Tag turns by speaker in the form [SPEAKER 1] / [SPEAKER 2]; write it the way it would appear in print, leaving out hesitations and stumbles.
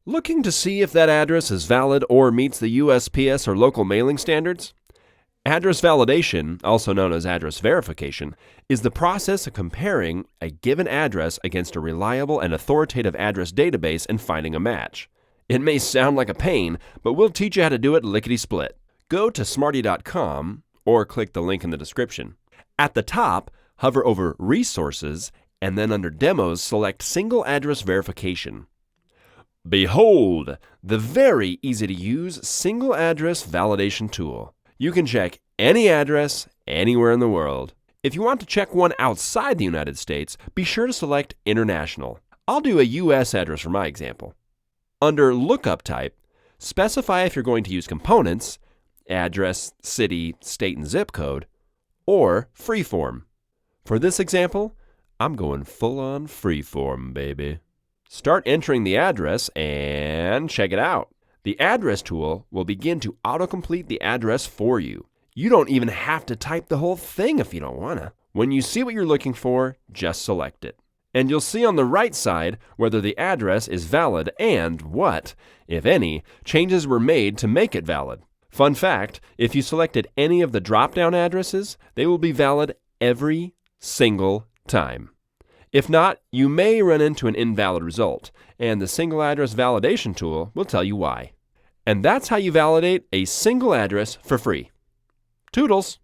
[SPEAKER 1] Looking to see if that address is valid or meets the USPS or local mailing standards? Address validation, also known as address verification, is the process of comparing a given address against a reliable and authoritative address database and finding a match. It may sound like a pain, but we'll teach you how to do it lickety-split. Go to smarty.com or click the link in the description. At the top, hover over Resources and then under Demos, select Single Address Verification. Behold, the very easy-to-use single address validation tool. You can check any address anywhere in the world. If you want to check one outside the United States, be sure to select International. I'll do a US address for my example. Under Lookup Type, specify if you're going to use components, address, city, state, and zip code, or freeform. For this example, I'm going full-on freeform, baby. Start entering the address and check it out. The address tool will begin to autocomplete the address for you. You don't even have to type the whole thing if you don't want to. When you see what you're looking for, just select it. And you'll see on the right side whether the address is valid and what, if any, changes were made to make it valid. Fun fact, if you selected any of the drop-down addresses, they will be valid every single time. If not, you may run into an invalid result, and the single address validation tool will tell you why. And that's how you validate a single address for free. Toodles!